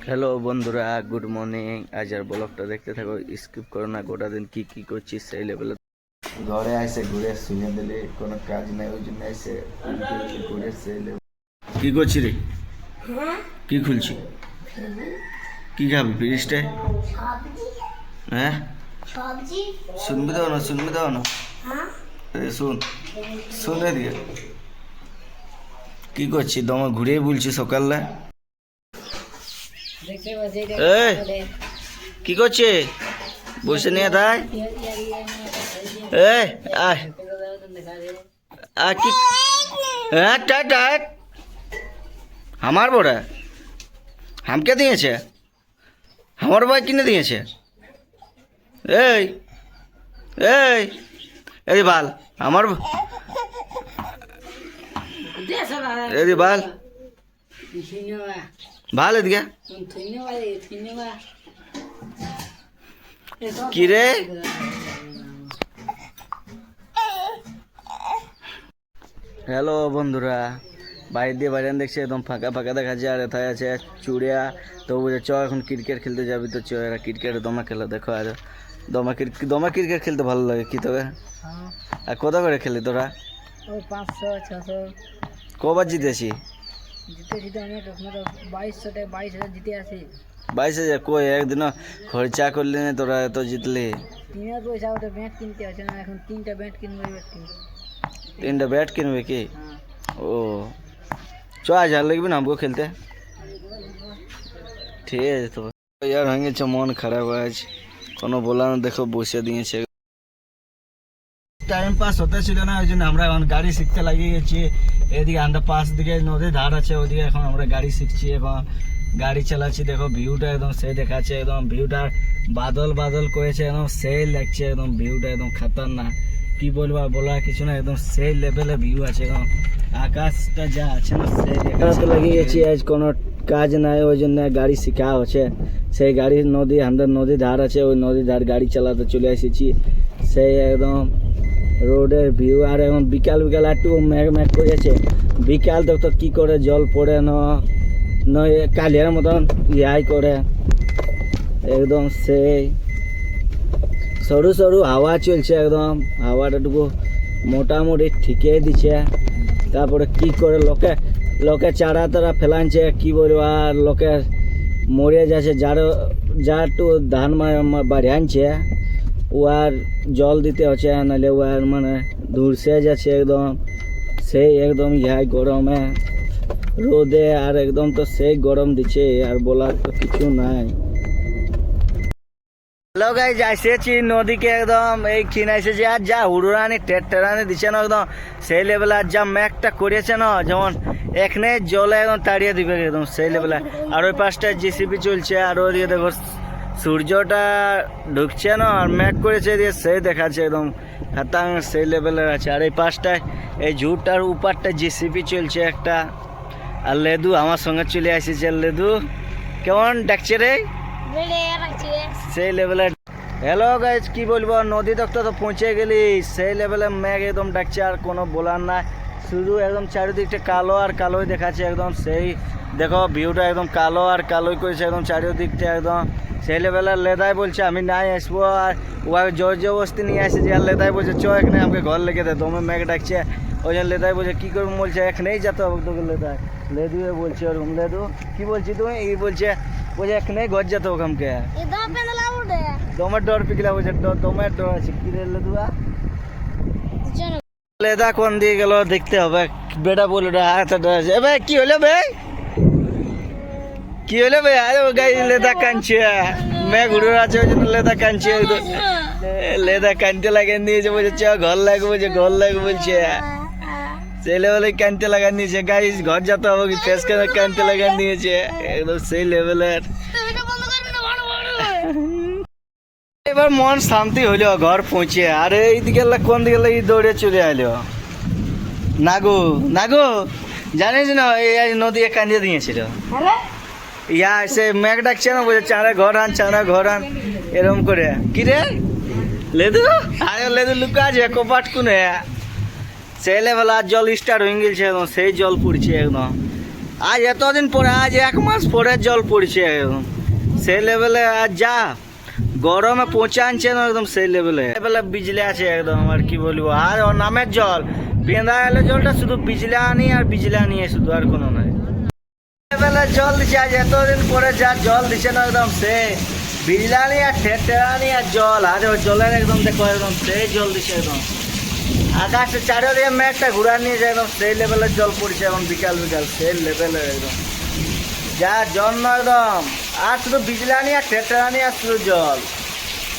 Hello বন্ধুরা, good morning. আজ আর ব্লগটা দেখতে থাকো, স্কিপ করো না। গোটা দিন কি কি করছি সেই লেভেলে। ঘরে আইসে ঘুরে শুয়ে দিলে কোনো কাজ নাই, ওই জন্য আইসে ঘুরে সেই লেভেল। কি করছি রে? কি খুলছি? কি খাবি ফ্রিজটা? হ্যাঁ, শুনবি দাও না শুন শুনে দিয়ে কি করছি? দমে ঘুরে বলছি সকালে। কি করছে? বসে নিয়ে তাই কি? হ্যাঁ টাইট আমার বড়া হামকে দিয়েছে, আমার ভাই কিনে দিয়েছে। এই এই এই বাল আমার এই বাল ভাল এদিকে কি রে? হ্যালো বন্ধুরা, বাইরে দিয়ে বাইরে দেখছি একদম ফাঁকা ফাঁকা দেখা যায়। আর এথায় আছে চুড়িয়া। তো বুঝে চ এখন ক্রিকেট খেলতে যাবি, তো চ এরা ক্রিকেট দমা খেলে দেখো। আর দমা ক্রিকেট খেলতে ভালো লাগে কি তোকে? আর কত করে খেলি তোরা? 500 600। কবার জিতেছি? জিতে অনেক, 22,000 জিতে আসি। 22,000 কই একদিনও খরচা করলি না তোরা, এত জিতলি। টিমের পয়সা ওটা ব্যাট কিনতে আছে না, এখন 3টা ব্যাট কিনবে। 3টা ব্যাট কিনবে কি? ও চ আজ আর লাগবে না हमको খেলতে। ঠিক আছে তো यार, হয়ে গেছে মন খারাপ হয়ে আছে, কোনো বলা না। দেখো বসে দিয়েছে, টাইম পাস হতে ছিল না, ওই জন্য আমরা এখন গাড়ি শিখতে লাগিয়ে গেছি। এদিকে আন্ডারপাস দিকে নদীর ধার আছে, ওইদিকে এখন আমরা গাড়ি শিখছি এবং গাড়ি চালাচ্ছি। দেখো ভিউটা একদম সেই দেখাচ্ছে, একদম ভিউটা বাদল বাদল করেছে, একদম সেই লাগছে, একদম ভিউটা একদম খাতারনাক। কি বলবো, বলার কিছু না, একদম সেই লেভেলে ভিউ আছে, একদম আকাশটা যা আছে না সেই দেখাচ্ছে। লাগিয়ে গেছি, আজ কোনো কাজ নাই, ওই জন্য গাড়ি শেখা হচ্ছে। সেই গাড়ি নদী আমাদের নদী ধার আছে, ওই নদী ধার গাড়ি চালাতে চলে এসেছি। সেই একদম রোডের ভিউ। আর এখন বিকাল একটু ম্যাঘ করেছে। বিকাল তো কি করে জল পড়ে না কালিয়ার মতন ইয়াই করে, একদম সেই সরু সরু হাওয়া চলছে, একদম হাওয়াটাটুকু মোটামুটি ঠিকই দিচ্ছে। তারপরে কি করে লোকে চারা তারা ফেলানছে, কি বলবো। আর লোকে মরে যাচ্ছে, যা একটু ধান বাড়ি আনছে ও আর জল দিতে হচ্ছে, নাহলে ও আর মানে ধুরসে যাচ্ছে একদম। সেই একদম ইহাই গরমে রোদে আর একদম তো সেই গরম দিচ্ছে, আর বলার তো কিছু নাই। হ্যালো গাইস, এসেছি নদীকে একদম এই কিনাইছে যে আর যা হুড়ুরানি টেরানি দিচ্ছে না, একদম সেই লেভেলে। আর যা ম্যাঘটা করেছে না, যেমন এখানে জলে একদম তাড়িয়ে দিবে একদম সেই লেভেলে। আর ওই পাশটায় জিসিপি চলছে, আর ওদিকে দেখো সূর্যটা ঢুকছে না, আর ম্যাঘ করেছে দিয়ে সেই দেখাচ্ছে, একদম খাতাং সেই লেভেলের আছে। আর এই পাশটায় এই ঝুটটার উপারটা জিসিপি চলছে একটা। আর লেদু আমার সঙ্গে চলে আসিছে। লেদু কেমন ডাকছে রে? সেই লেভেলে। হ্যালো গাইজ, কি বলবো, নদী তক তো পৌঁছে গেলি। সেই লেভেলে ম্যাঘ একদম ডাকছে, আর কোনো বলার নাই। শুধু একদম চারিদিকটা কালো আর কালোই দেখাচ্ছে, একদম সেই দেখো ভিউটা একদম কালো আর কালোই করেছে, একদম চারিদিকটা একদম সেই লেভেলের। লেদাই বলছে আমি নাই আসবো, আর ও জোর জবরদস্তি নিয়ে আসে যে। আর লেদাই বলছে চ এখানে আমাকে ঘর লেগে দেয়, দমে ম্যাঘ ডাকছে। ওই জন্য লেদাই বলছে কী করবো, বলছে এখানেই যেতে হবে তোকে। লেদু বলছে ওরকম। লেদু কি বলছি তুমি? এই বলছে এখানেই ঘর যেতে হবে আমাকে। দমের ডর পিকলা বলছে, দমের ডর আছে কি রে লেদুয়া? লেদা কোন দিয়ে গেল দেখতে হবে। বেটা বলে ভাই কি হলো ভাই, কি হলো ভাই? আরে ও গাই লেদা কানছে, মেঘ উড়ে আছে, ওই জন্য লেদা কানছে। লেদা কানতে লাগিয়ে দিয়েছে, বলছে চ ঘর লাগবে, বলছে ঘর লাগবে বলছে। সেই লেভেলে কানতে লাগান দিয়েছে। গাইস ঘর যেতে হবে, কি ফেস করে কানতে লাগান দিয়েছে, একদম সেই লেভেলের। এবার মন শান্তি হইল ঘর পৌঁছে। আর এইদিকে কোন দিকে দৌড়ে চলে আইলো। নাগো জানিস না, এই নদী কান্দিয়ে দিয়েছিল। ইয়া সে মেঘ ডাকছে না, বলছে চাঁড়া ঘর আন এরকম করে। কি রে লেদু? আরে লেদু লুকা আছে কপাট কোনে সেই লেভেল। আর জল স্টার্ট হয়ে গেছে, একদম সেই জল পড়ছে একদম। আজ এতদিন পরে, আজ 1 মাস পরে জল পড়ছে একদম সেই লেভেলে। আর যা গরমে পৌঁছে আনছে না একদম সেই লেভেলে বিজলি আছে একদম। আর কি বলবো, আর ওর নামের জল বেঁধা এলে জলটা শুধু বিজলি আনি আর বিজলি আনিয়ে, শুধু আর কোনো নাই। লেভেলে জল দিচ্ছে আজ এতদিন পরে, যা জল দিচ্ছে না একদম সে বিজলানি আর ঠেটানি আর জল। আর ওই জলের একদম দেখো একদম সেই জল দিচ্ছে একদম। আকাশে চারিদিকে মেঘটা ঘুরা নিয়ে যায় একদম সেই লেভেলের জল পড়ছে এখন বিকাল বিকাল সেই লেভেলের একদম। যা জল না একদম, আর শুধু বিজলানি আর ঠেটানি আর শুধু জল।